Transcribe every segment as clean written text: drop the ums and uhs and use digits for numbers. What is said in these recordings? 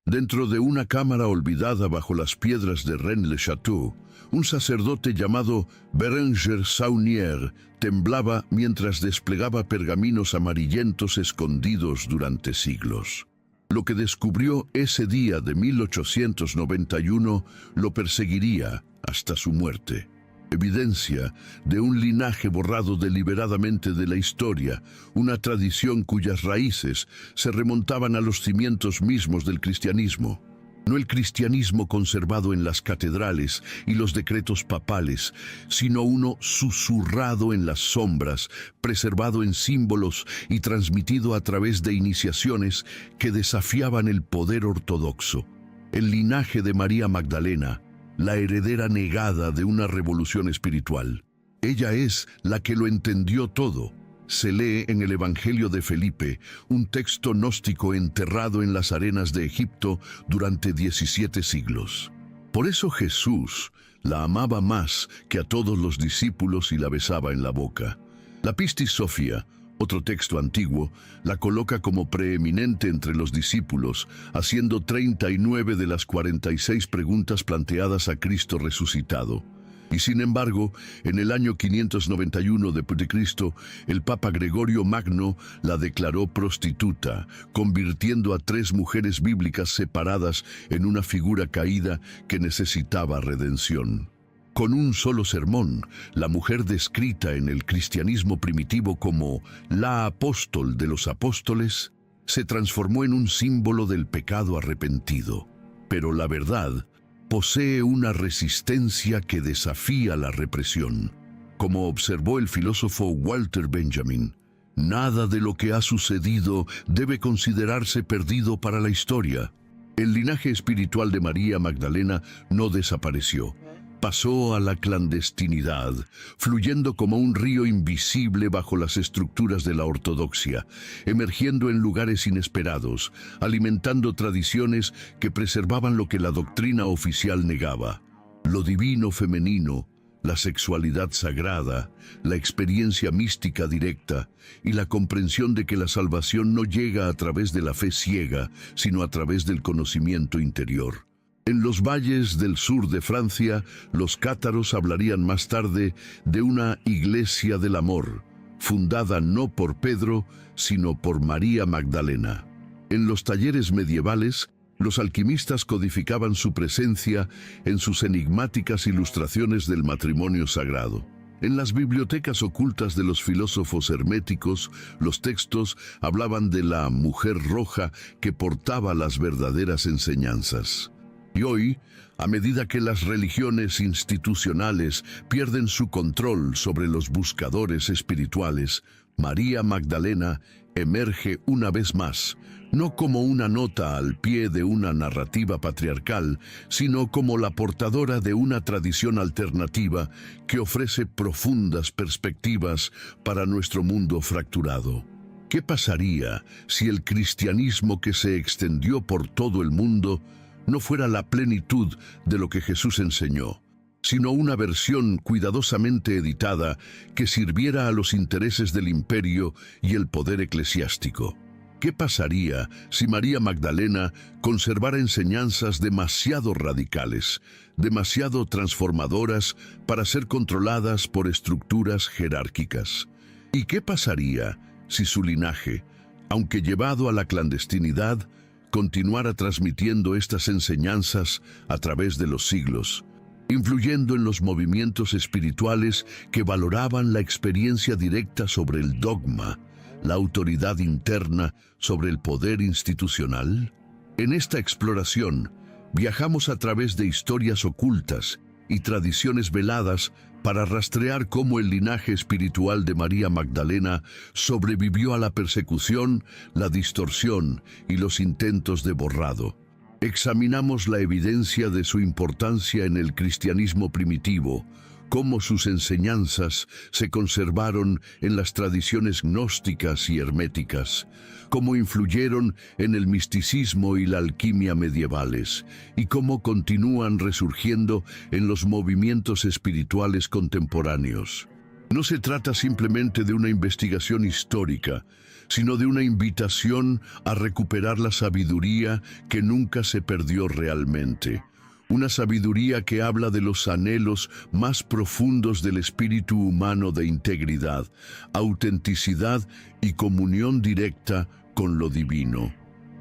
Dentro de una cámara olvidada bajo las piedras de Rennes-le-Château, un sacerdote llamado Bérenger Saunier temblaba mientras desplegaba pergaminos amarillentos escondidos durante siglos. Lo que descubrió ese día de 1891 lo perseguiría hasta su muerte. Evidencia de un linaje borrado deliberadamente de la historia, una tradición cuyas raíces se remontaban a los cimientos mismos del cristianismo. No el cristianismo conservado en las catedrales y los decretos papales, sino uno susurrado en las sombras, preservado en símbolos y transmitido a través de iniciaciones que desafiaban el poder ortodoxo. El linaje de María Magdalena, la heredera negada de una revolución espiritual. Ella es la que lo entendió todo. Se lee en el Evangelio de Felipe, un texto gnóstico enterrado en las arenas de Egipto durante 17 siglos. Por eso Jesús la amaba más que a todos los discípulos y la besaba en la boca. La Pistis Sophia, otro texto antiguo, la coloca como preeminente entre los discípulos, haciendo 39 de las 46 preguntas planteadas a Cristo resucitado. Y sin embargo, en el año 591 de Cristo, el Papa Gregorio Magno la declaró prostituta, convirtiendo a 3 mujeres bíblicas separadas en una figura caída que necesitaba redención. Con un solo sermón, la mujer descrita en el cristianismo primitivo como la apóstol de los apóstoles, se transformó en un símbolo del pecado arrepentido. Pero la verdad posee una resistencia que desafía la represión. Como observó el filósofo Walter Benjamin, nada de lo que ha sucedido debe considerarse perdido para la historia. El linaje espiritual de María Magdalena no desapareció. Pasó a la clandestinidad, fluyendo como un río invisible bajo las estructuras de la ortodoxia, emergiendo en lugares inesperados, alimentando tradiciones que preservaban lo que la doctrina oficial negaba: lo divino femenino, la sexualidad sagrada, la experiencia mística directa y la comprensión de que la salvación no llega a través de la fe ciega, sino a través del conocimiento interior. En los valles del sur de Francia, los cátaros hablarían más tarde de una iglesia del amor, fundada no por Pedro, sino por María Magdalena. En los talleres medievales, los alquimistas codificaban su presencia en sus enigmáticas ilustraciones del matrimonio sagrado. En las bibliotecas ocultas de los filósofos herméticos, los textos hablaban de la mujer roja que portaba las verdaderas enseñanzas. Y hoy, a medida que las religiones institucionales pierden su control sobre los buscadores espirituales, María Magdalena emerge una vez más, no como una nota al pie de una narrativa patriarcal, sino como la portadora de una tradición alternativa que ofrece profundas perspectivas para nuestro mundo fracturado. ¿Qué pasaría si el cristianismo que se extendió por todo el mundo no fuera la plenitud de lo que Jesús enseñó, sino una versión cuidadosamente editada que sirviera a los intereses del imperio y el poder eclesiástico? ¿Qué pasaría si María Magdalena conservara enseñanzas demasiado radicales, demasiado transformadoras para ser controladas por estructuras jerárquicas? ¿Y qué pasaría si su linaje, aunque llevado a la clandestinidad, continuara transmitiendo estas enseñanzas a través de los siglos, influyendo en los movimientos espirituales que valoraban la experiencia directa sobre el dogma, la autoridad interna sobre el poder institucional? En esta exploración, viajamos a través de historias ocultas y tradiciones veladas para rastrear cómo el linaje espiritual de María Magdalena sobrevivió a la persecución, la distorsión y los intentos de borrado. Examinamos la evidencia de su importancia en el cristianismo primitivo, cómo sus enseñanzas se conservaron en las tradiciones gnósticas y herméticas, cómo influyeron en el misticismo y la alquimia medievales, y cómo continúan resurgiendo en los movimientos espirituales contemporáneos. No se trata simplemente de una investigación histórica, sino de una invitación a recuperar la sabiduría que nunca se perdió realmente. Una sabiduría que habla de los anhelos más profundos del espíritu humano de integridad, autenticidad y comunión directa con lo divino.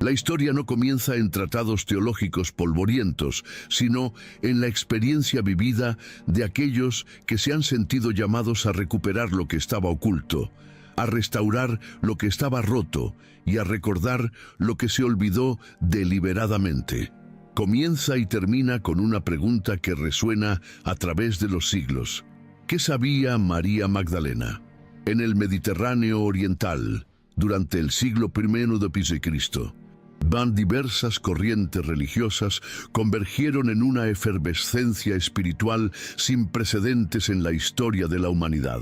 La historia no comienza en tratados teológicos polvorientos, sino en la experiencia vivida de aquellos que se han sentido llamados a recuperar lo que estaba oculto, a restaurar lo que estaba roto y a recordar lo que se olvidó deliberadamente. Comienza y termina con una pregunta que resuena a través de los siglos. ¿Qué sabía María Magdalena? En el Mediterráneo oriental, durante el siglo I de Cristo, diversas corrientes religiosas convergieron en una efervescencia espiritual sin precedentes en la historia de la humanidad.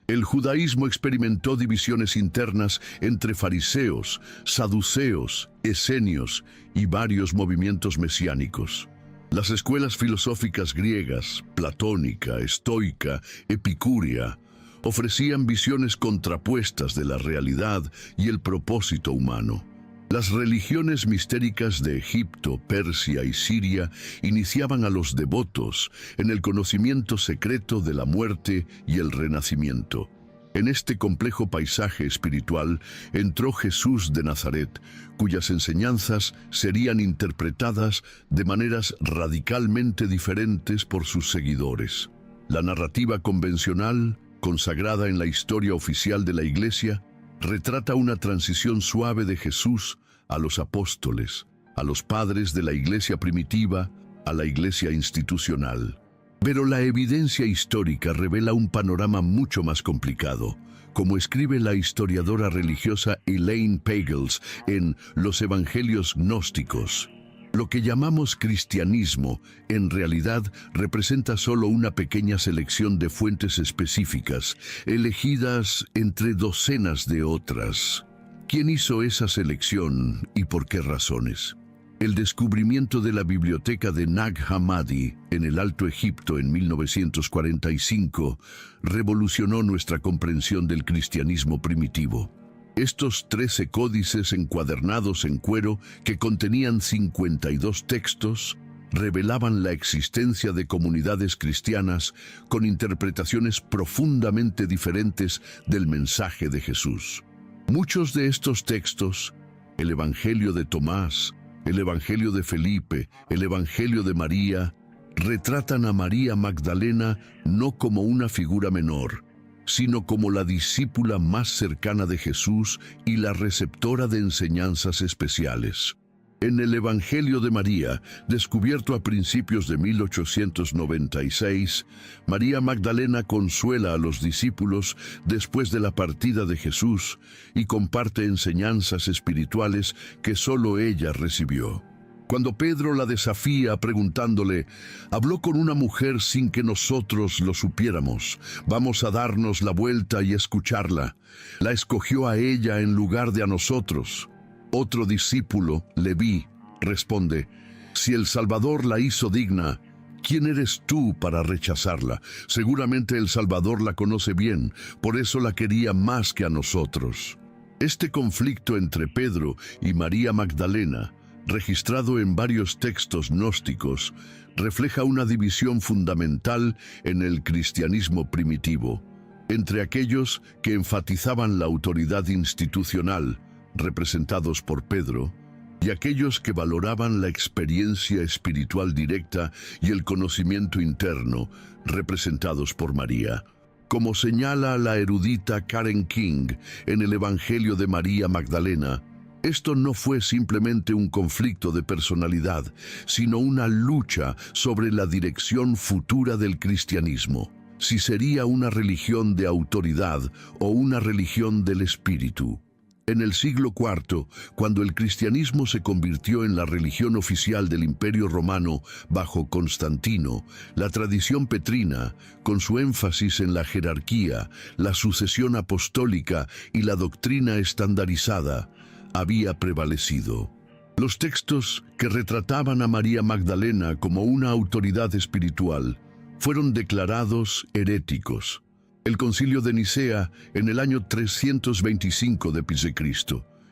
El judaísmo experimentó divisiones internas entre fariseos, saduceos, esenios y varios movimientos mesiánicos. Las escuelas filosóficas griegas, platónica, estoica, epicúrea, ofrecían visiones contrapuestas de la realidad y el propósito humano. Las religiones mistéricas de Egipto, Persia y Siria iniciaban a los devotos en el conocimiento secreto de la muerte y el renacimiento. En este complejo paisaje espiritual entró Jesús de Nazaret, cuyas enseñanzas serían interpretadas de maneras radicalmente diferentes por sus seguidores. La narrativa convencional, consagrada en la historia oficial de la Iglesia, retrata una transición suave de Jesús a los apóstoles, a los padres de la Iglesia primitiva, a la Iglesia institucional. Pero la evidencia histórica revela un panorama mucho más complicado, como escribe la historiadora religiosa Elaine Pagels en Los Evangelios Gnósticos. Lo que llamamos cristianismo, en realidad, representa solo una pequeña selección de fuentes específicas, elegidas entre docenas de otras. ¿Quién hizo esa selección y por qué razones? El descubrimiento de la biblioteca de Nag Hammadi en el Alto Egipto en 1945 revolucionó nuestra comprensión del cristianismo primitivo. Estos 13 códices encuadernados en cuero que contenían 52 textos revelaban la existencia de comunidades cristianas con interpretaciones profundamente diferentes del mensaje de Jesús. Muchos de estos textos, el Evangelio de Tomás, el Evangelio de Felipe, el Evangelio de María, retratan a María Magdalena no como una figura menor, sino como la discípula más cercana de Jesús y la receptora de enseñanzas especiales. En el Evangelio de María, descubierto a principios de 1896, María Magdalena consuela a los discípulos después de la partida de Jesús y comparte enseñanzas espirituales que solo ella recibió. Cuando Pedro la desafía preguntándole, «Habló con una mujer sin que nosotros lo supiéramos. Vamos a darnos la vuelta y escucharla. La escogió a ella en lugar de a nosotros». Otro discípulo, Leví, responde, «Si el Salvador la hizo digna, ¿quién eres tú para rechazarla? Seguramente el Salvador la conoce bien, por eso la quería más que a nosotros». Este conflicto entre Pedro y María Magdalena, registrado en varios textos gnósticos, refleja una división fundamental en el cristianismo primitivo, entre aquellos que enfatizaban la autoridad institucional, representados por Pedro, y aquellos que valoraban la experiencia espiritual directa y el conocimiento interno, representados por María. Como señala la erudita Karen King en el Evangelio de María Magdalena, esto no fue simplemente un conflicto de personalidad, sino una lucha sobre la dirección futura del cristianismo, si sería una religión de autoridad o una religión del espíritu. En el siglo IV, cuando el cristianismo se convirtió en la religión oficial del Imperio Romano bajo Constantino, la tradición petrina, con su énfasis en la jerarquía, la sucesión apostólica y la doctrina estandarizada, había prevalecido. Los textos que retrataban a María Magdalena como una autoridad espiritual fueron declarados heréticos. El Concilio de Nicea en el año 325 d.C.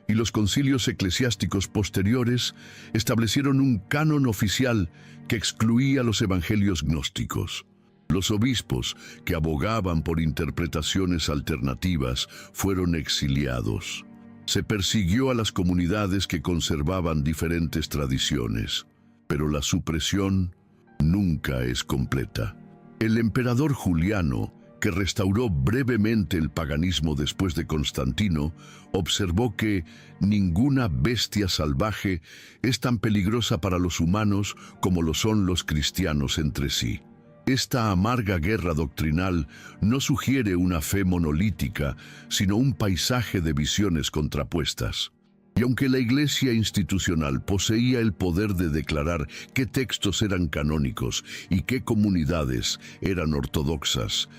y los concilios eclesiásticos posteriores establecieron un canon oficial que excluía los evangelios gnósticos. Los obispos, que abogaban por interpretaciones alternativas, fueron exiliados. Se persiguió a las comunidades que conservaban diferentes tradiciones, pero la supresión nunca es completa. El emperador Juliano, que restauró brevemente el paganismo después de Constantino, observó que ninguna bestia salvaje es tan peligrosa para los humanos como lo son los cristianos entre sí. Esta amarga guerra doctrinal no sugiere una fe monolítica, sino un paisaje de visiones contrapuestas. Y aunque la Iglesia institucional poseía el poder de declarar qué textos eran canónicos y qué comunidades eran ortodoxas,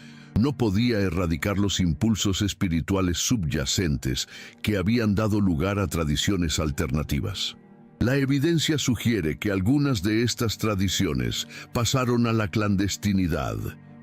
no podía erradicar los impulsos espirituales subyacentes que habían dado lugar a tradiciones alternativas. La evidencia sugiere que algunas de estas tradiciones pasaron a la clandestinidad,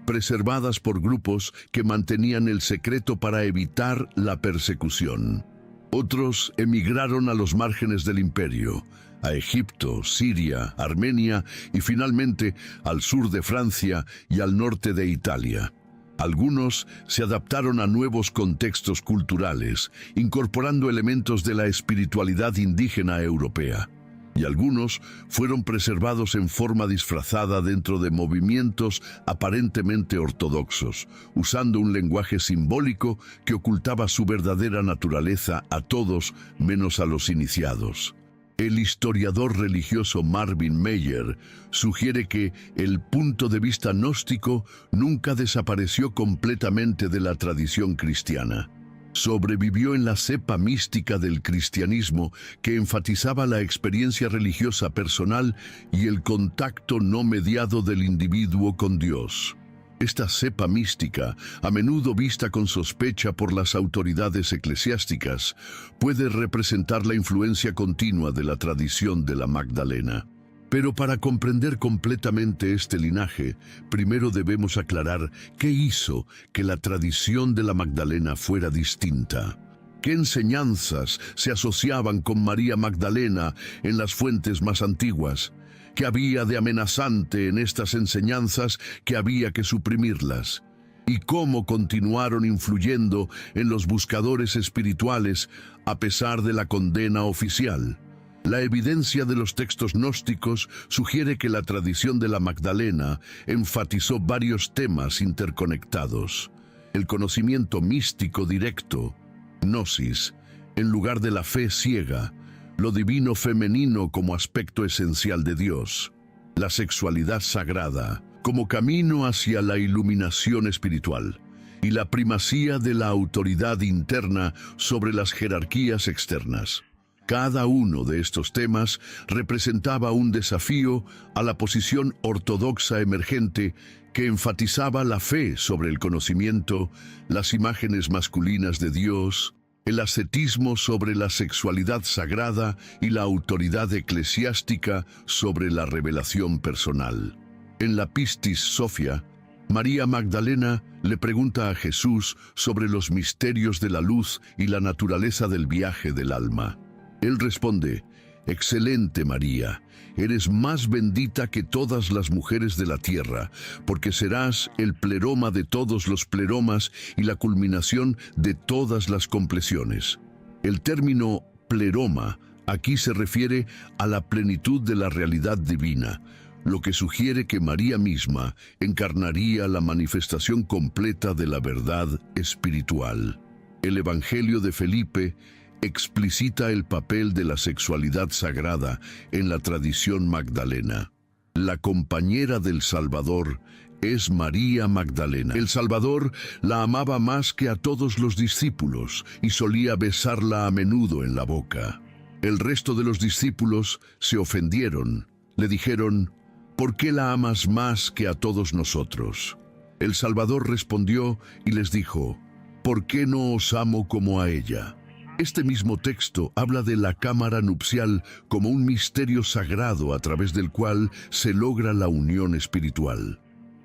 preservadas por grupos que mantenían el secreto para evitar la persecución. Otros emigraron a los márgenes del imperio, a Egipto, Siria, Armenia y finalmente al sur de Francia y al norte de Italia. Algunos se adaptaron a nuevos contextos culturales, incorporando elementos de la espiritualidad indígena europea. Y algunos fueron preservados en forma disfrazada dentro de movimientos aparentemente ortodoxos, usando un lenguaje simbólico que ocultaba su verdadera naturaleza a todos menos a los iniciados. El historiador religioso Marvin Meyer sugiere que el punto de vista gnóstico nunca desapareció completamente de la tradición cristiana. Sobrevivió en la cepa mística del cristianismo que enfatizaba la experiencia religiosa personal y el contacto no mediado del individuo con Dios. Esta cepa mística, a menudo vista con sospecha por las autoridades eclesiásticas, puede representar la influencia continua de la tradición de la Magdalena. Pero para comprender completamente este linaje, primero debemos aclarar qué hizo que la tradición de la Magdalena fuera distinta. ¿Qué enseñanzas se asociaban con María Magdalena en las fuentes más antiguas? ¿Qué había de amenazante en estas enseñanzas que había que suprimirlas? ¿Y cómo continuaron influyendo en los buscadores espirituales a pesar de la condena oficial? La evidencia de los textos gnósticos sugiere que la tradición de la Magdalena enfatizó varios temas interconectados. El conocimiento místico directo, gnosis, en lugar de la fe ciega, lo divino femenino como aspecto esencial de Dios, la sexualidad sagrada como camino hacia la iluminación espiritual y la primacía de la autoridad interna sobre las jerarquías externas. Cada uno de estos temas representaba un desafío a la posición ortodoxa emergente que enfatizaba la fe sobre el conocimiento, las imágenes masculinas de Dios, el ascetismo sobre la sexualidad sagrada y la autoridad eclesiástica sobre la revelación personal. En la Pistis Sophia, María Magdalena le pregunta a Jesús sobre los misterios de la luz y la naturaleza del viaje del alma. Él responde: «Excelente María, eres más bendita que todas las mujeres de la tierra, porque serás el pleroma de todos los pleromas y la culminación de todas las compleciones». El término pleroma aquí se refiere a la plenitud de la realidad divina, lo que sugiere que María misma encarnaría la manifestación completa de la verdad espiritual. El Evangelio de Felipe explicita el papel de la sexualidad sagrada en la tradición magdalena. La compañera del Salvador es María Magdalena. El Salvador la amaba más que a todos los discípulos y solía besarla a menudo en la boca. El resto de los discípulos se ofendieron. Le dijeron: «¿Por qué la amas más que a todos nosotros?». El Salvador respondió y les dijo: «¿Por qué no os amo como a ella?». Este mismo texto habla de la cámara nupcial como un misterio sagrado a través del cual se logra la unión espiritual.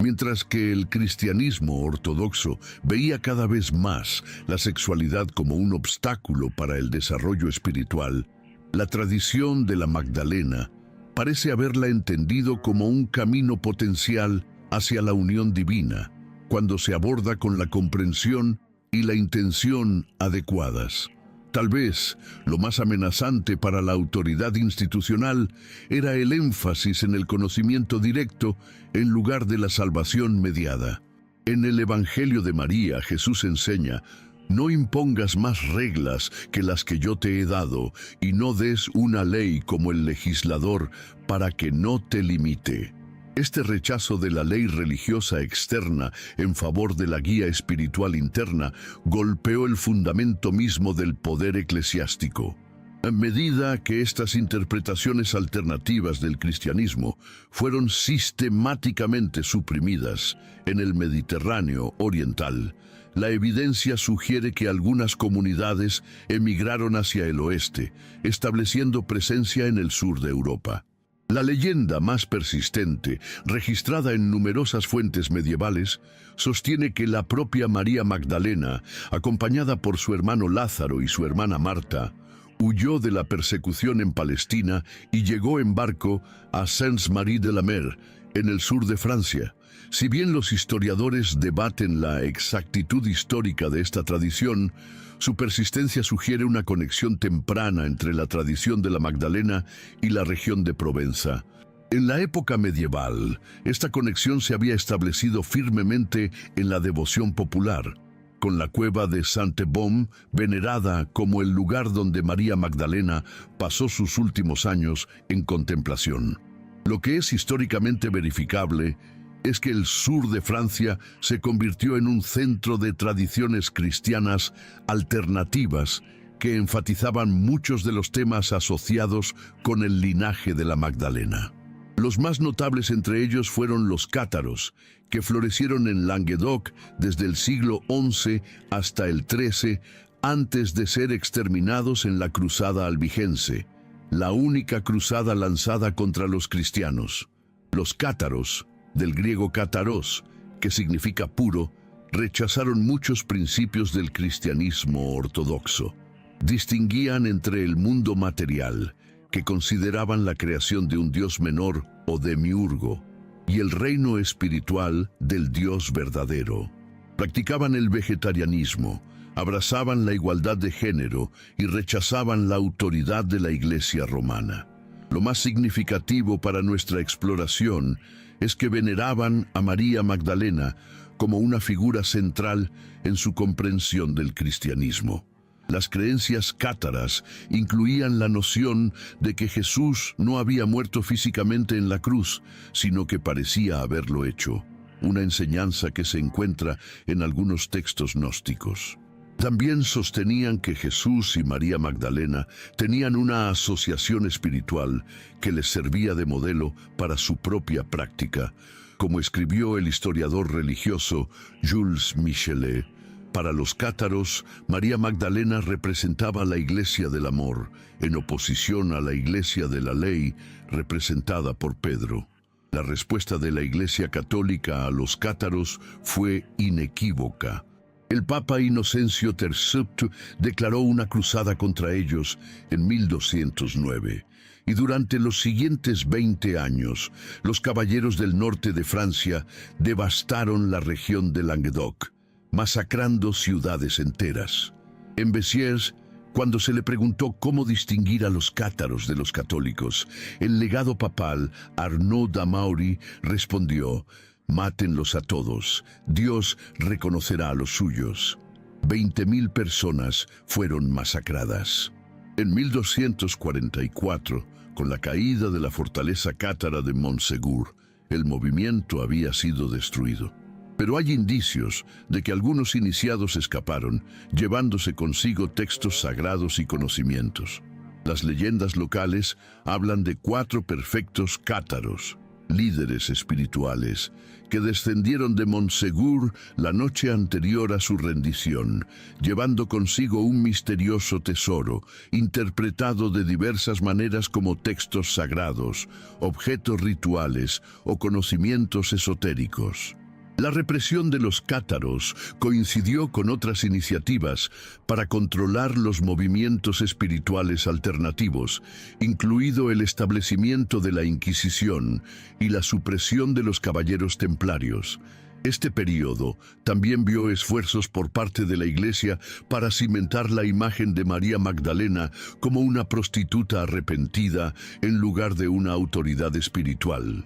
Mientras que el cristianismo ortodoxo veía cada vez más la sexualidad como un obstáculo para el desarrollo espiritual, la tradición de la Magdalena parece haberla entendido como un camino potencial hacia la unión divina, cuando se aborda con la comprensión y la intención adecuadas. Tal vez lo más amenazante para la autoridad institucional era el énfasis en el conocimiento directo en lugar de la salvación mediada. En el Evangelio de María, Jesús enseña: no impongas más reglas que las que yo te he dado, y no des una ley como el legislador para que no te limite. Este rechazo de la ley religiosa externa en favor de la guía espiritual interna golpeó el fundamento mismo del poder eclesiástico. A medida que estas interpretaciones alternativas del cristianismo fueron sistemáticamente suprimidas en el Mediterráneo oriental, la evidencia sugiere que algunas comunidades emigraron hacia el oeste, estableciendo presencia en el sur de Europa. La leyenda más persistente, registrada en numerosas fuentes medievales, sostiene que la propia María Magdalena, acompañada por su hermano Lázaro y su hermana Marta, huyó de la persecución en Palestina y llegó en barco a Saint-Marie-de-la-Mer, en el sur de Francia. Si bien los historiadores debaten la exactitud histórica de esta tradición, su persistencia sugiere una conexión temprana entre la tradición de la Magdalena y la región de Provenza. En la época medieval, esta conexión se había establecido firmemente en la devoción popular, con la cueva de Sainte-Baume venerada como el lugar donde María Magdalena pasó sus últimos años en contemplación. Lo que es históricamente verificable es que el sur de Francia se convirtió en un centro de tradiciones cristianas alternativas que enfatizaban muchos de los temas asociados con el linaje de la Magdalena. Los más notables entre ellos fueron los cátaros, que florecieron en Languedoc desde el siglo XI hasta el XIII, antes de ser exterminados en la Cruzada Albigense, la única cruzada lanzada contra los cristianos. Los cátaros, del griego kataros, que significa puro, rechazaron muchos principios del cristianismo ortodoxo. Distinguían entre el mundo material, que consideraban la creación de un dios menor o demiurgo, y el reino espiritual del Dios verdadero. Practicaban el vegetarianismo, abrazaban la igualdad de género y rechazaban la autoridad de la Iglesia romana. Lo más significativo para nuestra exploración es que veneraban a María Magdalena como una figura central en su comprensión del cristianismo. Las creencias cátaras incluían la noción de que Jesús no había muerto físicamente en la cruz, sino que parecía haberlo hecho, una enseñanza que se encuentra en algunos textos gnósticos. También sostenían que Jesús y María Magdalena tenían una asociación espiritual que les servía de modelo para su propia práctica, como escribió el historiador religioso Jules Michelet. Para los cátaros, María Magdalena representaba la Iglesia del amor, en oposición a la Iglesia de la ley, representada por Pedro. La respuesta de la Iglesia católica a los cátaros fue inequívoca. El Papa Inocencio III declaró una cruzada contra ellos en 1209, y durante los siguientes 20 años, los caballeros del norte de Francia devastaron la región de Languedoc, masacrando ciudades enteras. En Béziers, cuando se le preguntó cómo distinguir a los cátaros de los católicos, el legado papal Arnaud d'Amaury respondió: «Mátenlos a todos, Dios reconocerá a los suyos». 20.000 personas fueron masacradas. En 1244, con la caída de la fortaleza cátara de Montségur, el movimiento había sido destruido. Pero hay indicios de que algunos iniciados escaparon, llevándose consigo textos sagrados y conocimientos. Las leyendas locales hablan de 4 perfectos cátaros: líderes espirituales, que descendieron de Montségur la noche anterior a su rendición, llevando consigo un misterioso tesoro, interpretado de diversas maneras como textos sagrados, objetos rituales o conocimientos esotéricos. La represión de los cátaros coincidió con otras iniciativas para controlar los movimientos espirituales alternativos, incluido el establecimiento de la Inquisición y la supresión de los caballeros templarios. Este período también vio esfuerzos por parte de la Iglesia para cimentar la imagen de María Magdalena como una prostituta arrepentida en lugar de una autoridad espiritual.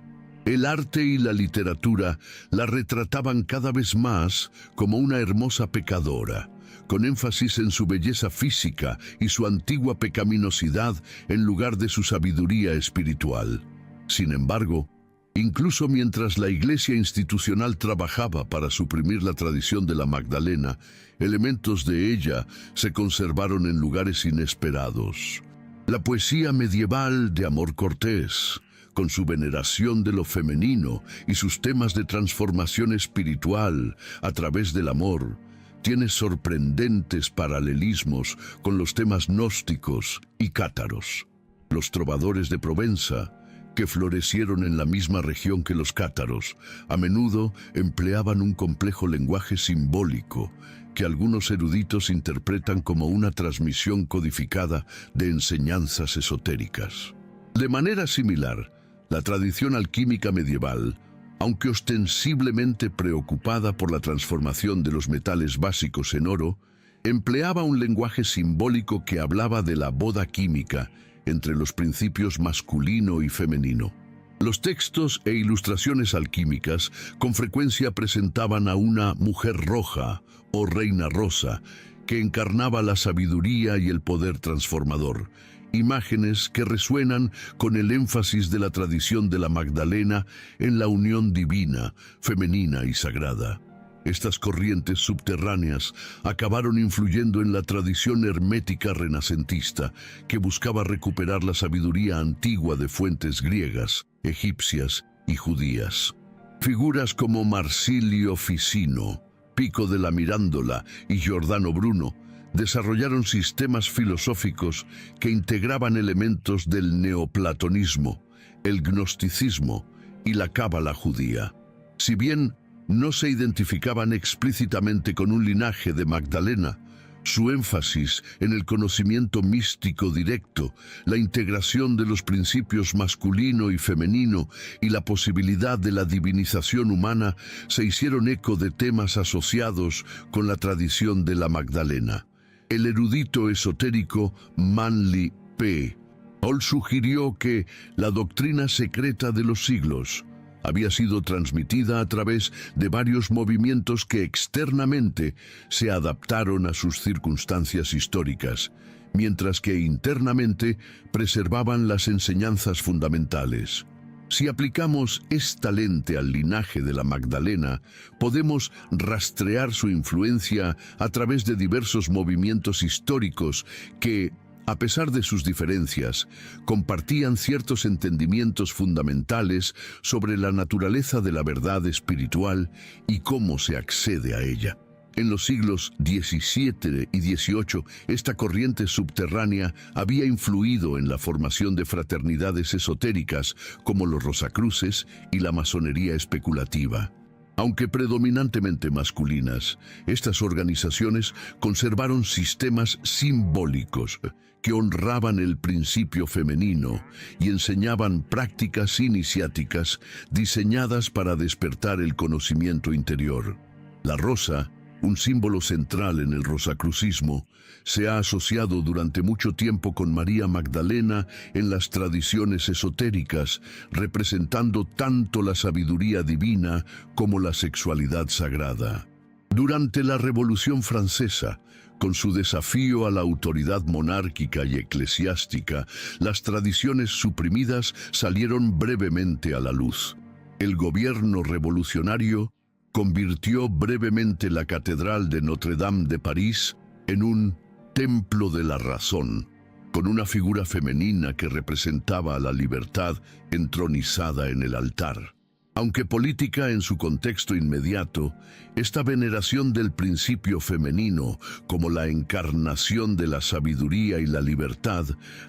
El arte y la literatura la retrataban cada vez más como una hermosa pecadora, con énfasis en su belleza física y su antigua pecaminosidad en lugar de su sabiduría espiritual. Sin embargo, incluso mientras la Iglesia institucional trabajaba para suprimir la tradición de la Magdalena, elementos de ella se conservaron en lugares inesperados. La poesía medieval de Amor Cortés, con su veneración de lo femenino y sus temas de transformación espiritual a través del amor, tiene sorprendentes paralelismos con los temas gnósticos y cátaros. Los trovadores de Provenza, que florecieron en la misma región que los cátaros, a menudo empleaban un complejo lenguaje simbólico que algunos eruditos interpretan como una transmisión codificada de enseñanzas esotéricas. De manera similar, la tradición alquímica medieval, aunque ostensiblemente preocupada por la transformación de los metales básicos en oro, empleaba un lenguaje simbólico que hablaba de la boda química entre los principios masculino y femenino. Los textos e ilustraciones alquímicas con frecuencia presentaban a una mujer roja o reina rosa que encarnaba la sabiduría y el poder transformador, imágenes que resuenan con el énfasis de la tradición de la Magdalena en la unión divina, femenina y sagrada. Estas corrientes subterráneas acabaron influyendo en la tradición hermética renacentista, que buscaba recuperar la sabiduría antigua de fuentes griegas, egipcias y judías. Figuras como Marsilio Ficino, Pico de la Mirándola y Giordano Bruno desarrollaron sistemas filosóficos que integraban elementos del neoplatonismo, el gnosticismo y la cábala judía. Si bien no se identificaban explícitamente con un linaje de Magdalena, su énfasis en el conocimiento místico directo, la integración de los principios masculino y femenino y la posibilidad de la divinización humana se hicieron eco de temas asociados con la tradición de la Magdalena. El erudito esotérico Manly P. Hall sugirió que la doctrina secreta de los siglos había sido transmitida a través de varios movimientos que externamente se adaptaron a sus circunstancias históricas, mientras que internamente preservaban las enseñanzas fundamentales. Si aplicamos esta lente al linaje de la Magdalena, podemos rastrear su influencia a través de diversos movimientos históricos que, a pesar de sus diferencias, compartían ciertos entendimientos fundamentales sobre la naturaleza de la verdad espiritual y cómo se accede a ella. En los siglos XVII y XVIII, esta corriente subterránea había influido en la formación de fraternidades esotéricas como los Rosacruces y la masonería especulativa. Aunque predominantemente masculinas, estas organizaciones conservaron sistemas simbólicos que honraban el principio femenino y enseñaban prácticas iniciáticas diseñadas para despertar el conocimiento interior. La rosa, un símbolo central en el rosacrucismo, se ha asociado durante mucho tiempo con María Magdalena en las tradiciones esotéricas, representando tanto la sabiduría divina como la sexualidad sagrada. Durante la Revolución Francesa, con su desafío a la autoridad monárquica y eclesiástica, las tradiciones suprimidas salieron brevemente a la luz. El gobierno revolucionario convirtió brevemente la Catedral de Notre-Dame de París en un templo de la razón, con una figura femenina que representaba a la libertad entronizada en el altar. Aunque política en su contexto inmediato, esta veneración del principio femenino como la encarnación de la sabiduría y la libertad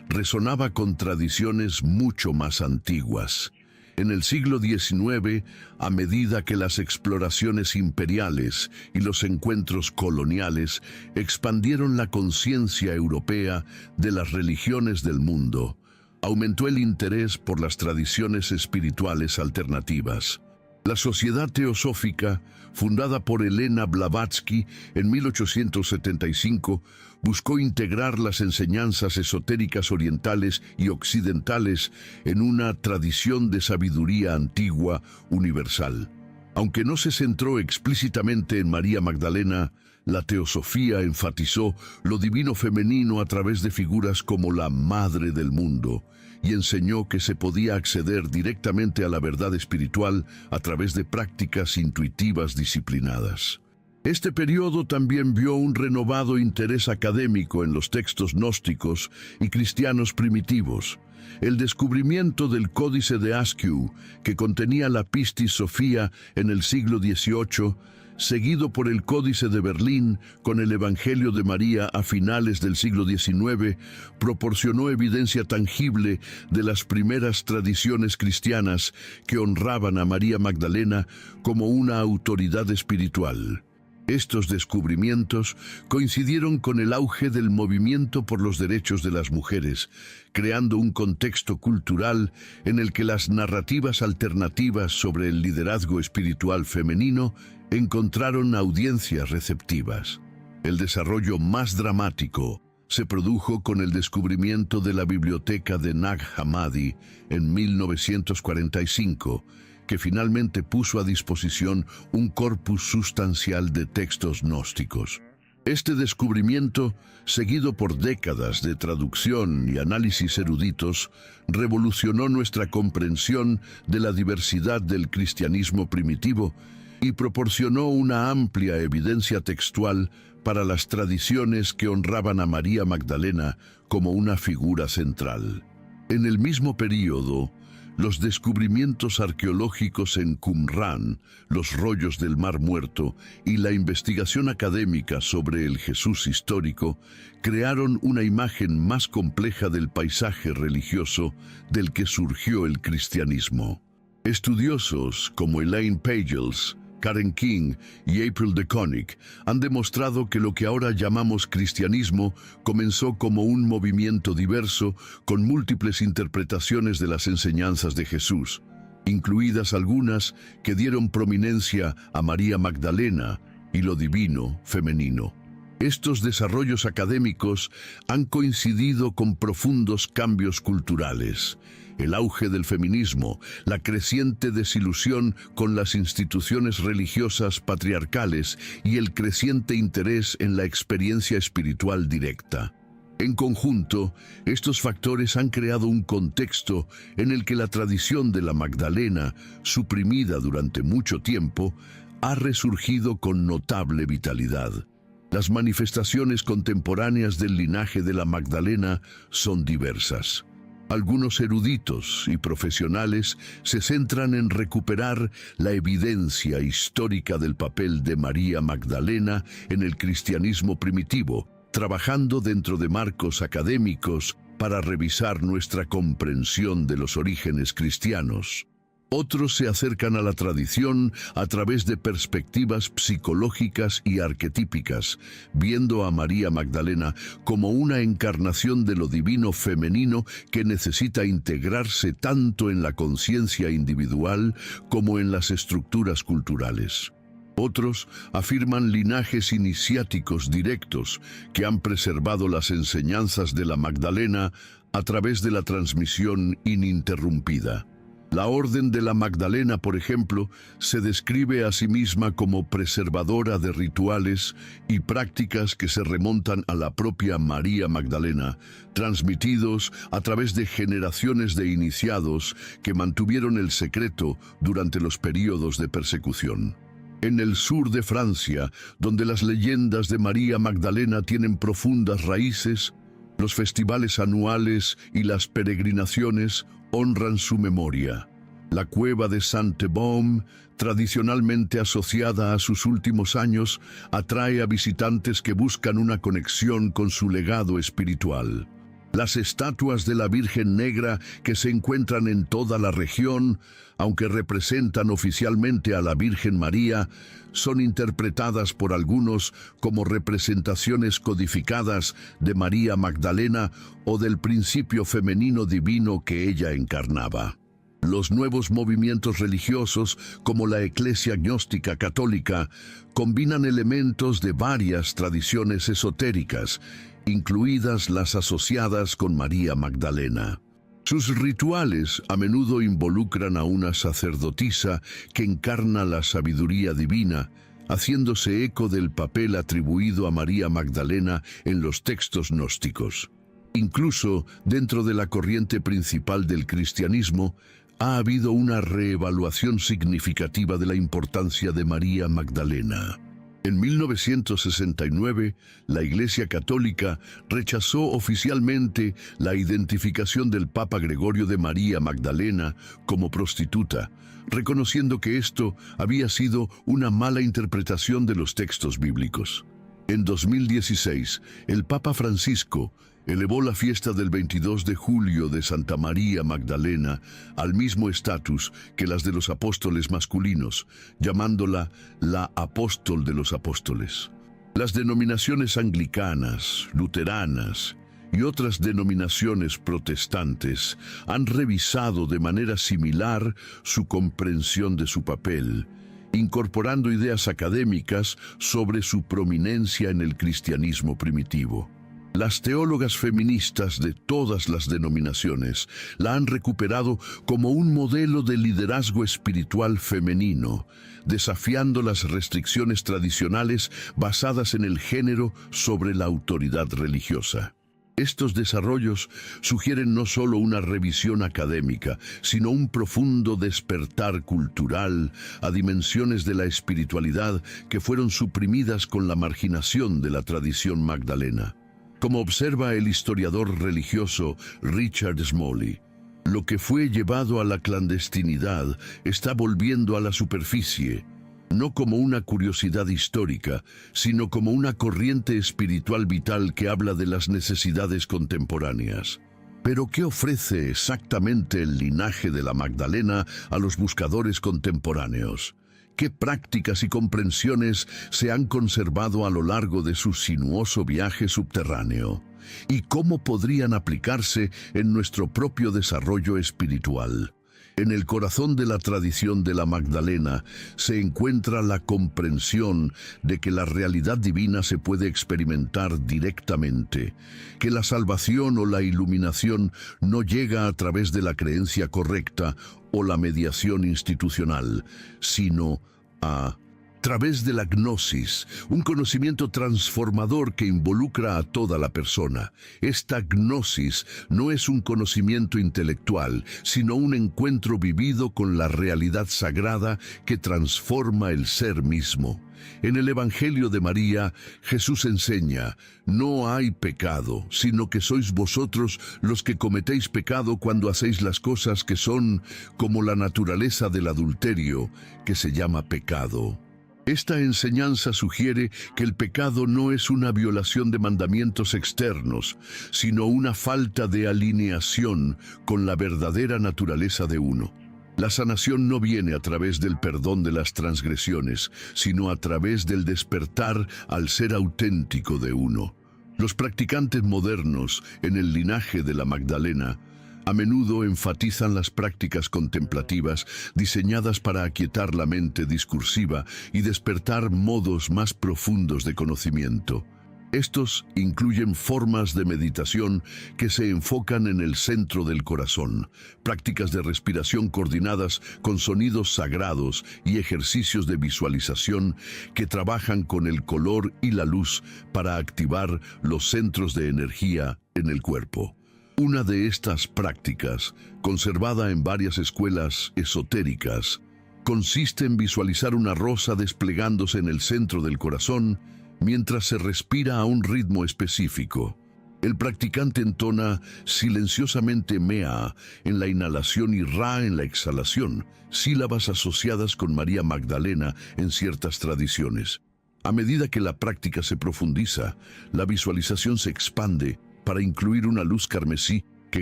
resonaba con tradiciones mucho más antiguas. En el siglo XIX, a medida que las exploraciones imperiales y los encuentros coloniales expandieron la conciencia europea de las religiones del mundo, aumentó el interés por las tradiciones espirituales alternativas. La Sociedad Teosófica, fundada por Helena Blavatsky en 1875, buscó integrar las enseñanzas esotéricas orientales y occidentales en una tradición de sabiduría antigua universal. Aunque no se centró explícitamente en María Magdalena, la teosofía enfatizó lo divino femenino a través de figuras como la Madre del Mundo y enseñó que se podía acceder directamente a la verdad espiritual a través de prácticas intuitivas disciplinadas. Este periodo también vio un renovado interés académico en los textos gnósticos y cristianos primitivos. El descubrimiento del Códice de Askew, que contenía la Pistis Sophia en el siglo XVIII, seguido por el Códice de Berlín con el Evangelio de María a finales del siglo XIX, proporcionó evidencia tangible de las primeras tradiciones cristianas que honraban a María Magdalena como una autoridad espiritual. Estos descubrimientos coincidieron con el auge del movimiento por los derechos de las mujeres, creando un contexto cultural en el que las narrativas alternativas sobre el liderazgo espiritual femenino encontraron audiencias receptivas. El desarrollo más dramático se produjo con el descubrimiento de la biblioteca de Nag Hammadi en 1945, que finalmente puso a disposición un corpus sustancial de textos gnósticos. Este descubrimiento, seguido por décadas de traducción y análisis eruditos, revolucionó nuestra comprensión de la diversidad del cristianismo primitivo y proporcionó una amplia evidencia textual para las tradiciones que honraban a María Magdalena como una figura central. En el mismo período, los descubrimientos arqueológicos en Qumrán, los rollos del Mar Muerto y la investigación académica sobre el Jesús histórico crearon una imagen más compleja del paisaje religioso del que surgió el cristianismo. Estudiosos como Elaine Pagels, Karen King y April de Konig han demostrado que lo que ahora llamamos cristianismo comenzó como un movimiento diverso con múltiples interpretaciones de las enseñanzas de Jesús, incluidas algunas que dieron prominencia a María Magdalena y lo divino femenino. Estos desarrollos académicos han coincidido con profundos cambios culturales. El auge del feminismo, la creciente desilusión con las instituciones religiosas patriarcales y el creciente interés en la experiencia espiritual directa. En conjunto, estos factores han creado un contexto en el que la tradición de la Magdalena, suprimida durante mucho tiempo, ha resurgido con notable vitalidad. Las manifestaciones contemporáneas del linaje de la Magdalena son diversas. Algunos eruditos y profesionales se centran en recuperar la evidencia histórica del papel de María Magdalena en el cristianismo primitivo, trabajando dentro de marcos académicos para revisar nuestra comprensión de los orígenes cristianos. Otros se acercan a la tradición a través de perspectivas psicológicas y arquetípicas, viendo a María Magdalena como una encarnación de lo divino femenino que necesita integrarse tanto en la conciencia individual como en las estructuras culturales. Otros afirman linajes iniciáticos directos que han preservado las enseñanzas de la Magdalena a través de la transmisión ininterrumpida. La Orden de la Magdalena, por ejemplo, se describe a sí misma como preservadora de rituales y prácticas que se remontan a la propia María Magdalena, transmitidos a través de generaciones de iniciados que mantuvieron el secreto durante los períodos de persecución. En el sur de Francia, donde las leyendas de María Magdalena tienen profundas raíces, Los festivales anuales y las peregrinaciones honran su memoria. La cueva de Sainte-Baume, tradicionalmente asociada a sus últimos años, atrae a visitantes que buscan una conexión con su legado espiritual. Las estatuas de la Virgen Negra que se encuentran en toda la región, aunque representan oficialmente a la Virgen María, son interpretadas por algunos como representaciones codificadas de María Magdalena o del principio femenino divino que ella encarnaba. Los nuevos movimientos religiosos, como la Iglesia Gnóstica Católica, combinan elementos de varias tradiciones esotéricas, incluidas las asociadas con María Magdalena. Sus rituales a menudo involucran a una sacerdotisa que encarna la sabiduría divina, haciéndose eco del papel atribuido a María Magdalena en los textos gnósticos. Incluso dentro de la corriente principal del cristianismo, ha habido una reevaluación significativa de la importancia de María Magdalena. En 1969, la Iglesia Católica rechazó oficialmente la identificación del Papa Gregorio de María Magdalena como prostituta, reconociendo que esto había sido una mala interpretación de los textos bíblicos. En 2016, el Papa Francisco elevó la fiesta del 22 de julio de Santa María Magdalena al mismo estatus que las de los apóstoles masculinos, llamándola la Apóstol de los Apóstoles. Las denominaciones anglicanas, luteranas y otras denominaciones protestantes han revisado de manera similar su comprensión de su papel, incorporando ideas académicas sobre su prominencia en el cristianismo primitivo. Las teólogas feministas de todas las denominaciones la han recuperado como un modelo de liderazgo espiritual femenino, desafiando las restricciones tradicionales basadas en el género sobre la autoridad religiosa. Estos desarrollos sugieren no solo una revisión académica, sino un profundo despertar cultural a dimensiones de la espiritualidad que fueron suprimidas con la marginación de la tradición magdalena. Como observa el historiador religioso Richard Smalley, lo que fue llevado a la clandestinidad está volviendo a la superficie, no como una curiosidad histórica, sino como una corriente espiritual vital que habla de las necesidades contemporáneas. Pero ¿qué ofrece exactamente el linaje de la Magdalena a los buscadores contemporáneos? ¿Qué prácticas y comprensiones se han conservado a lo largo de su sinuoso viaje subterráneo? ¿Y cómo podrían aplicarse en nuestro propio desarrollo espiritual? En el corazón de la tradición de la Magdalena se encuentra la comprensión de que la realidad divina se puede experimentar directamente, que la salvación o la iluminación no llega a través de la creencia correcta o la mediación institucional, sino a través de la gnosis, un conocimiento transformador que involucra a toda la persona. Esta gnosis no es un conocimiento intelectual, sino un encuentro vivido con la realidad sagrada que transforma el ser mismo. En el Evangelio de María, Jesús enseña: no hay pecado, sino que sois vosotros los que cometéis pecado cuando hacéis las cosas que son como la naturaleza del adulterio, que se llama pecado. Esta enseñanza sugiere que el pecado no es una violación de mandamientos externos, sino una falta de alineación con la verdadera naturaleza de uno. La sanación no viene a través del perdón de las transgresiones, sino a través del despertar al ser auténtico de uno. Los practicantes modernos en el linaje de la Magdalena a menudo enfatizan las prácticas contemplativas diseñadas para aquietar la mente discursiva y despertar modos más profundos de conocimiento. Estos incluyen formas de meditación que se enfocan en el centro del corazón, prácticas de respiración coordinadas con sonidos sagrados y ejercicios de visualización que trabajan con el color y la luz para activar los centros de energía en el cuerpo. Una de estas prácticas, conservada en varias escuelas esotéricas, consiste en visualizar una rosa desplegándose en el centro del corazón mientras se respira a un ritmo específico. El practicante entona silenciosamente Mea en la inhalación y Ra en la exhalación, sílabas asociadas con María Magdalena en ciertas tradiciones. A medida que la práctica se profundiza, la visualización se expande para incluir una luz carmesí que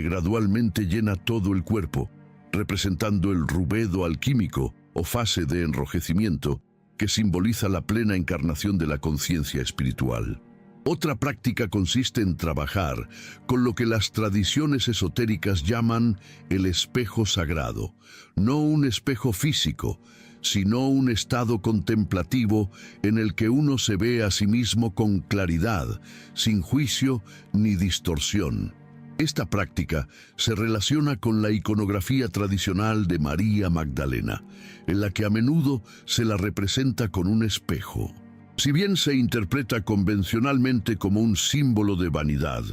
gradualmente llena todo el cuerpo, representando el rubedo alquímico o fase de enrojecimiento que simboliza la plena encarnación de la conciencia espiritual. Otra práctica consiste en trabajar con lo que las tradiciones esotéricas llaman el espejo sagrado, no un espejo físico, sino un estado contemplativo en el que uno se ve a sí mismo con claridad, sin juicio ni distorsión. Esta práctica se relaciona con la iconografía tradicional de María Magdalena, en la que a menudo se la representa con un espejo. Si bien se interpreta convencionalmente como un símbolo de vanidad,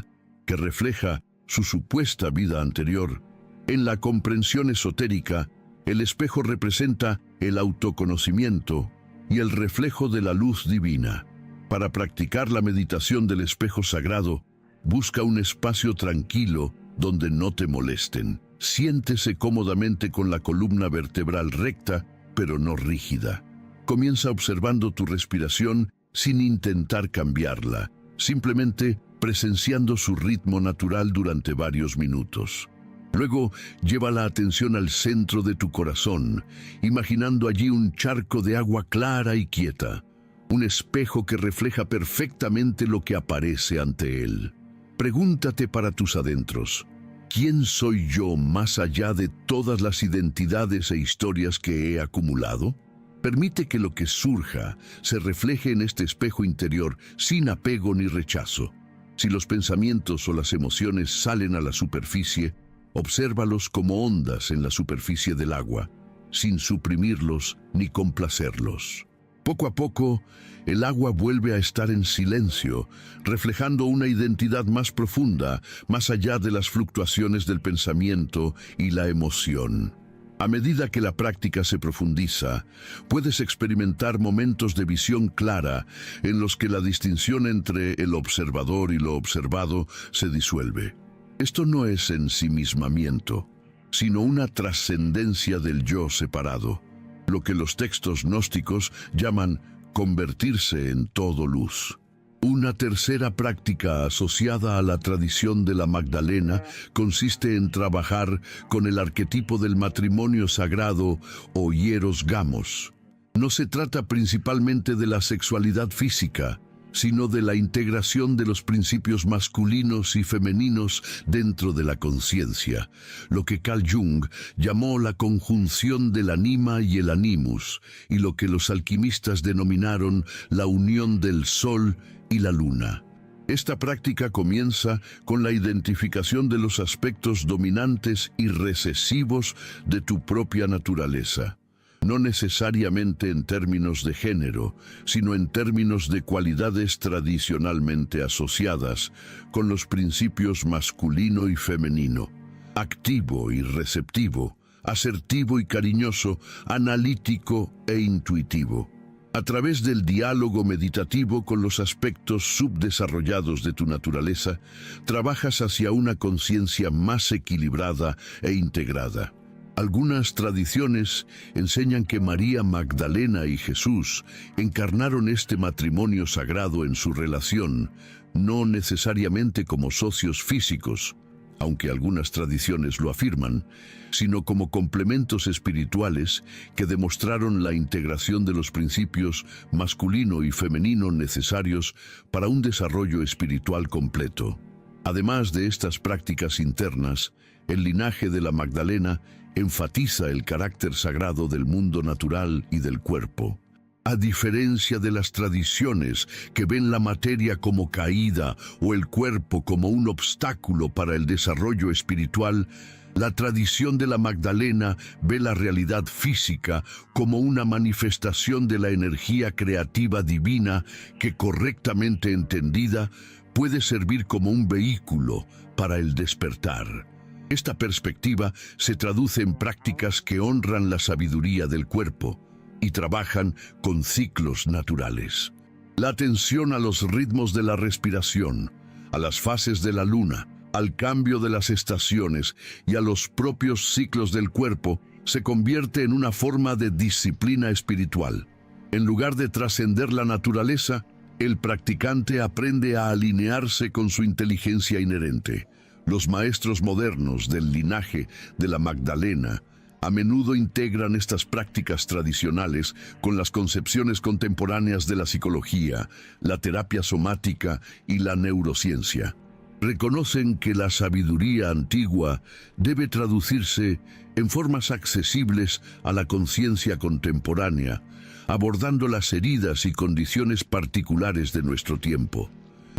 que refleja su supuesta vida anterior, en la comprensión esotérica, el espejo representa el autoconocimiento y el reflejo de la luz divina. Para practicar la meditación del espejo sagrado, busca un espacio tranquilo donde no te molesten. Siéntese cómodamente con la columna vertebral recta, pero no rígida. Comienza observando tu respiración sin intentar cambiarla, simplemente presenciando su ritmo natural durante varios minutos. Luego, lleva la atención al centro de tu corazón, imaginando allí un charco de agua clara y quieta, un espejo que refleja perfectamente lo que aparece ante él. Pregúntate para tus adentros, ¿quién soy yo más allá de todas las identidades e historias que he acumulado? Permite que lo que surja se refleje en este espejo interior sin apego ni rechazo. Si los pensamientos o las emociones salen a la superficie, obsérvalos como ondas en la superficie del agua, sin suprimirlos ni complacerlos. Poco a poco, el agua vuelve a estar en silencio, reflejando una identidad más profunda, más allá de las fluctuaciones del pensamiento y la emoción. A medida que la práctica se profundiza, puedes experimentar momentos de visión clara en los que la distinción entre el observador y lo observado se disuelve. Esto no es ensimismamiento, sino una trascendencia del yo separado, lo que los textos gnósticos llaman convertirse en todo luz. Una tercera práctica asociada a la tradición de la Magdalena consiste en trabajar con el arquetipo del matrimonio sagrado o hieros gamos. No se trata principalmente de la sexualidad física, sino de la integración de los principios masculinos y femeninos dentro de la conciencia, lo que Carl Jung llamó la conjunción del anima y el animus, y lo que los alquimistas denominaron la unión del sol y la luna. Esta práctica comienza con la identificación de los aspectos dominantes y recesivos de tu propia naturaleza. No necesariamente en términos de género, sino en términos de cualidades tradicionalmente asociadas con los principios masculino y femenino, activo y receptivo, asertivo y cariñoso, analítico e intuitivo. A través del diálogo meditativo con los aspectos subdesarrollados de tu naturaleza, trabajas hacia una conciencia más equilibrada e integrada. Algunas tradiciones enseñan que María Magdalena y Jesús encarnaron este matrimonio sagrado en su relación, no necesariamente como socios físicos, aunque algunas tradiciones lo afirman, sino como complementos espirituales que demostraron la integración de los principios masculino y femenino necesarios para un desarrollo espiritual completo. Además de estas prácticas internas, el linaje de la Magdalena enfatiza el carácter sagrado del mundo natural y del cuerpo. A diferencia de las tradiciones que ven la materia como caída o el cuerpo como un obstáculo para el desarrollo espiritual, la tradición de la Magdalena ve la realidad física como una manifestación de la energía creativa divina que, correctamente entendida, puede servir como un vehículo para el despertar. Esta perspectiva se traduce en prácticas que honran la sabiduría del cuerpo y trabajan con ciclos naturales. La atención a los ritmos de la respiración, a las fases de la luna, al cambio de las estaciones y a los propios ciclos del cuerpo, se convierte en una forma de disciplina espiritual. En lugar de trascender la naturaleza, el practicante aprende a alinearse con su inteligencia inherente. Los maestros modernos del linaje de la Magdalena a menudo integran estas prácticas tradicionales con las concepciones contemporáneas de la psicología, la terapia somática y la neurociencia. Reconocen que la sabiduría antigua debe traducirse en formas accesibles a la conciencia contemporánea, abordando las heridas y condiciones particulares de nuestro tiempo.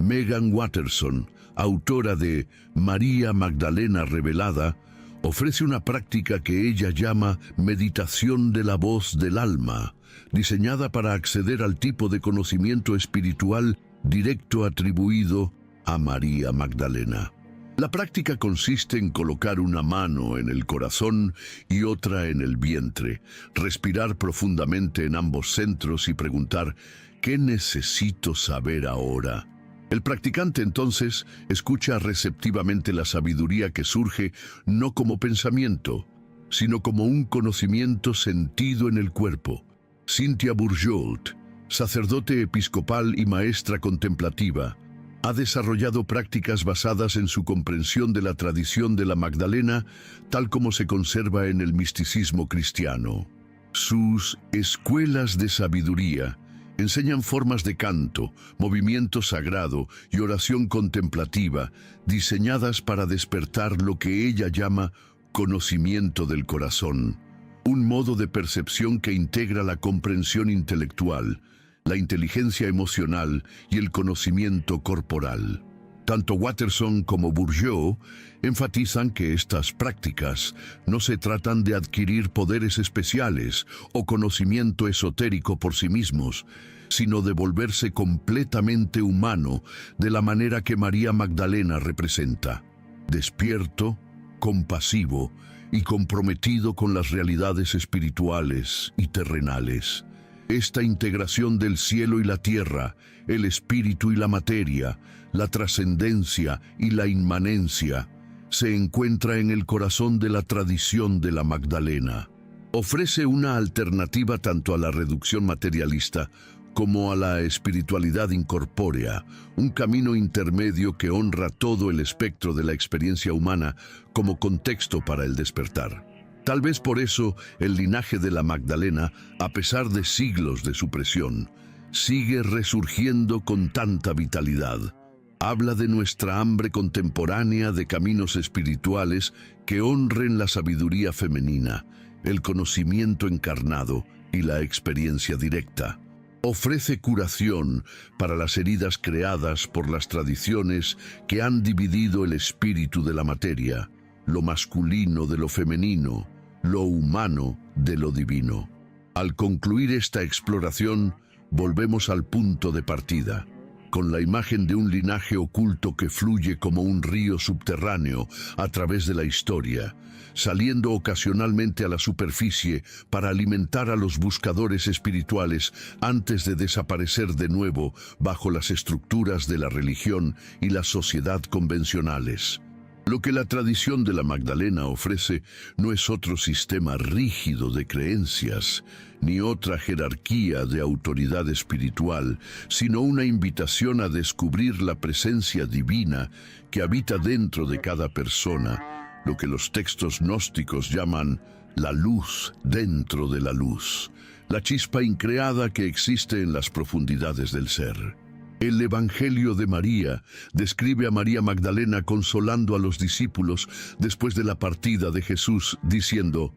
Megan Watterson, autora de María Magdalena Revelada, ofrece una práctica que ella llama meditación de la voz del alma, diseñada para acceder al tipo de conocimiento espiritual directo atribuido a María Magdalena. La práctica consiste en colocar una mano en el corazón y otra en el vientre, respirar profundamente en ambos centros y preguntar: ¿qué necesito saber ahora? El practicante entonces escucha receptivamente la sabiduría que surge no como pensamiento, sino como un conocimiento sentido en el cuerpo. Cynthia Bourgeault, sacerdote episcopal y maestra contemplativa, ha desarrollado prácticas basadas en su comprensión de la tradición de la Magdalena, tal como se conserva en el misticismo cristiano. Sus escuelas de sabiduría enseñan formas de canto, movimiento sagrado y oración contemplativa, diseñadas para despertar lo que ella llama conocimiento del corazón, un modo de percepción que integra la comprensión intelectual, la inteligencia emocional y el conocimiento corporal. Tanto Watterson como Bourgeault enfatizan que estas prácticas no se tratan de adquirir poderes especiales o conocimiento esotérico por sí mismos, sino de volverse completamente humano de la manera que María Magdalena representa: despierto, compasivo y comprometido con las realidades espirituales y terrenales. Esta integración del cielo y la tierra, el espíritu y la materia, la trascendencia y la inmanencia, se encuentra en el corazón de la tradición de la Magdalena. Ofrece una alternativa tanto a la reducción materialista como a la espiritualidad incorpórea, un camino intermedio que honra todo el espectro de la experiencia humana como contexto para el despertar. Tal vez por eso el linaje de la Magdalena, a pesar de siglos de supresión, sigue resurgiendo con tanta vitalidad. Habla de nuestra hambre contemporánea de caminos espirituales que honren la sabiduría femenina, el conocimiento encarnado y la experiencia directa. Ofrece curación para las heridas creadas por las tradiciones que han dividido el espíritu de la materia, lo masculino de lo femenino, lo humano de lo divino. Al concluir esta exploración, volvemos al punto de partida, con la imagen de un linaje oculto que fluye como un río subterráneo a través de la historia, saliendo ocasionalmente a la superficie para alimentar a los buscadores espirituales antes de desaparecer de nuevo bajo las estructuras de la religión y la sociedad convencionales. Lo que la tradición de la Magdalena ofrece no es otro sistema rígido de creencias, ni otra jerarquía de autoridad espiritual, sino una invitación a descubrir la presencia divina que habita dentro de cada persona, lo que los textos gnósticos llaman la luz dentro de la luz, la chispa increada que existe en las profundidades del ser. El Evangelio de María describe a María Magdalena consolando a los discípulos después de la partida de Jesús, diciendo: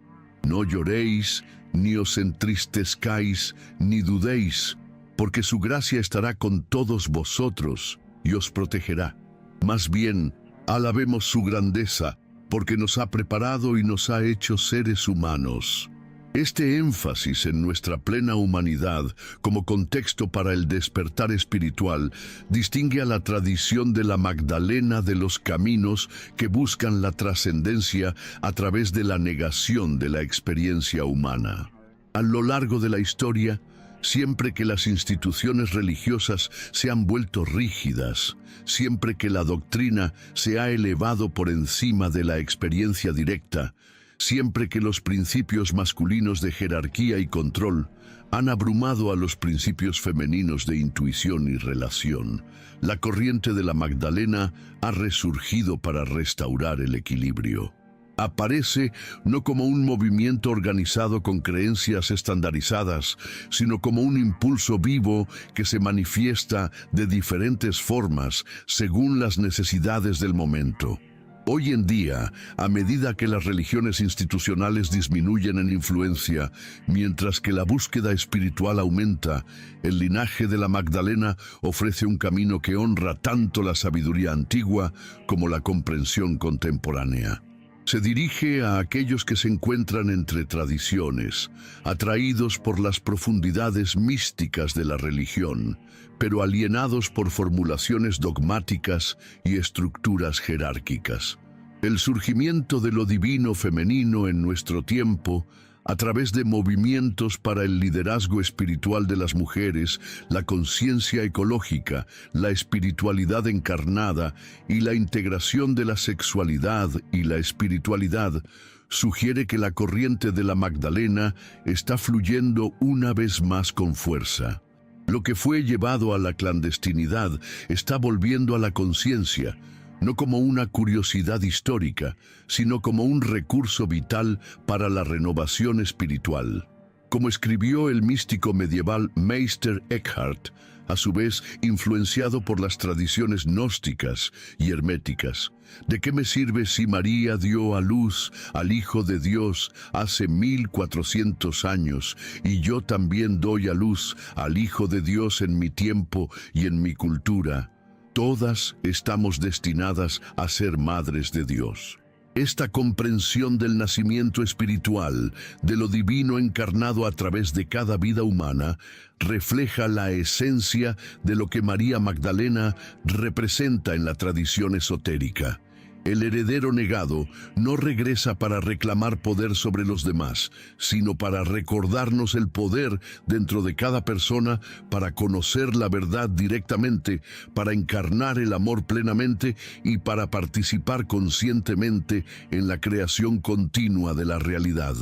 «No lloréis, ni os entristezcáis, ni dudéis, porque su gracia estará con todos vosotros y os protegerá. Más bien, alabemos su grandeza, porque nos ha preparado y nos ha hecho seres humanos». Este énfasis en nuestra plena humanidad como contexto para el despertar espiritual distingue a la tradición de la Magdalena de los caminos que buscan la trascendencia a través de la negación de la experiencia humana. A lo largo de la historia, Siempre que las instituciones religiosas se han vuelto rígidas, siempre que la doctrina se ha elevado por encima de la experiencia directa, siempre que los principios masculinos de jerarquía y control han abrumado a los principios femeninos de intuición y relación, la corriente de la Magdalena ha resurgido para restaurar el equilibrio. Aparece no como un movimiento organizado con creencias estandarizadas, sino como un impulso vivo que se manifiesta de diferentes formas según las necesidades del momento. Hoy en día, a medida que las religiones institucionales disminuyen en influencia, mientras que la búsqueda espiritual aumenta, el linaje de la Magdalena ofrece un camino que honra tanto la sabiduría antigua como la comprensión contemporánea. Se dirige a aquellos que se encuentran entre tradiciones, atraídos por las profundidades místicas de la religión, pero alienados por formulaciones dogmáticas y estructuras jerárquicas. El surgimiento de lo divino femenino en nuestro tiempo, a través de movimientos para el liderazgo espiritual de las mujeres, la conciencia ecológica, la espiritualidad encarnada y la integración de la sexualidad y la espiritualidad, sugiere que la corriente de la Magdalena está fluyendo una vez más con fuerza. Lo que fue llevado a la clandestinidad está volviendo a la conciencia, no como una curiosidad histórica, sino como un recurso vital para la renovación espiritual. Como escribió el místico medieval Meister Eckhart, a su vez influenciado por las tradiciones gnósticas y herméticas, ¿de qué me sirve si María dio a luz al Hijo de Dios hace 1400 años y yo también doy a luz al Hijo de Dios en mi tiempo y en mi cultura? Todas estamos destinadas a ser madres de Dios. Esta comprensión del nacimiento espiritual, de lo divino encarnado a través de cada vida humana, refleja la esencia de lo que María Magdalena representa en la tradición esotérica. El heredero negado no regresa para reclamar poder sobre los demás, sino para recordarnos el poder dentro de cada persona, para conocer la verdad directamente, para encarnar el amor plenamente y para participar conscientemente en la creación continua de la realidad.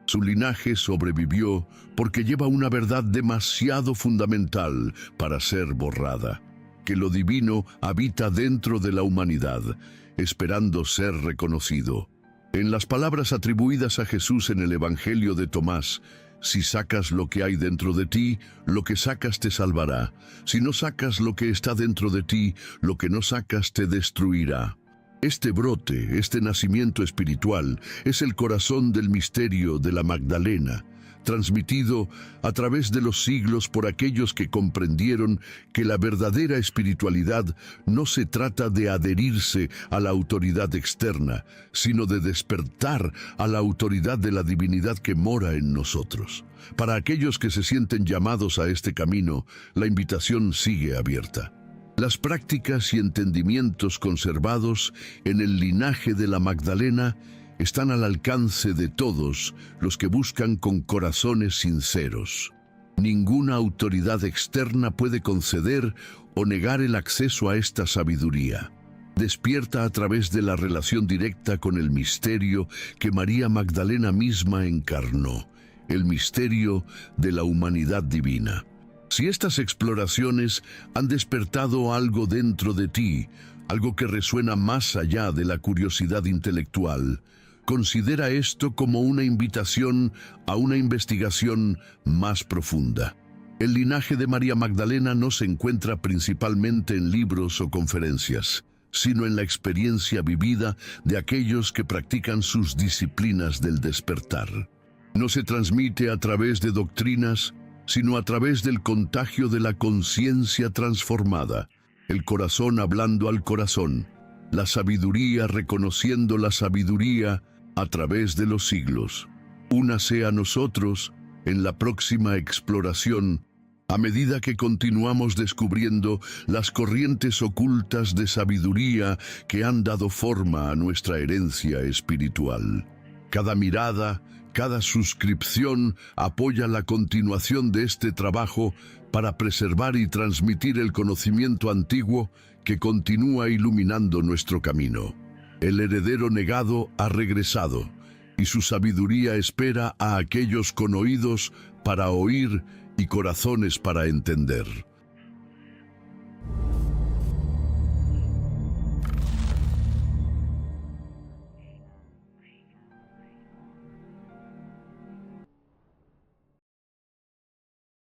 Su linaje sobrevivió porque lleva una verdad demasiado fundamental para ser borrada: que lo divino habita dentro de la humanidad, esperando ser reconocido. En las palabras atribuidas a Jesús en el Evangelio de Tomás, si sacas lo que hay dentro de ti, lo que sacas te salvará. Si no sacas lo que está dentro de ti, lo que no sacas te destruirá. Este brote, este nacimiento espiritual, es el corazón del misterio de la Magdalena, transmitido a través de los siglos por aquellos que comprendieron que la verdadera espiritualidad no se trata de adherirse a la autoridad externa, sino de despertar a la autoridad de la divinidad que mora en nosotros. Para aquellos que se sienten llamados a este camino, la invitación sigue abierta. Las prácticas y entendimientos conservados en el linaje de la Magdalena están al alcance de todos los que buscan con corazones sinceros. Ninguna autoridad externa puede conceder o negar el acceso a esta sabiduría. Despierta a través de la relación directa con el misterio que María Magdalena misma encarnó, el misterio de la humanidad divina. Si estas exploraciones han despertado algo dentro de ti, algo que resuena más allá de la curiosidad intelectual, considera esto como una invitación a una investigación más profunda. El linaje de María Magdalena no se encuentra principalmente en libros o conferencias, sino en la experiencia vivida de aquellos que practican sus disciplinas del despertar. No se transmite a través de doctrinas, sino a través del contagio de la conciencia transformada, el corazón hablando al corazón, la sabiduría reconociendo la sabiduría a través de los siglos. Únase a nosotros en la próxima exploración, a medida que continuamos descubriendo las corrientes ocultas de sabiduría que han dado forma a nuestra herencia espiritual. Cada mirada, Cada suscripción apoya la continuación de este trabajo para preservar y transmitir el conocimiento antiguo que continúa iluminando nuestro camino. El heredero negado ha regresado, y su sabiduría espera a aquellos con oídos para oír y corazones para entender.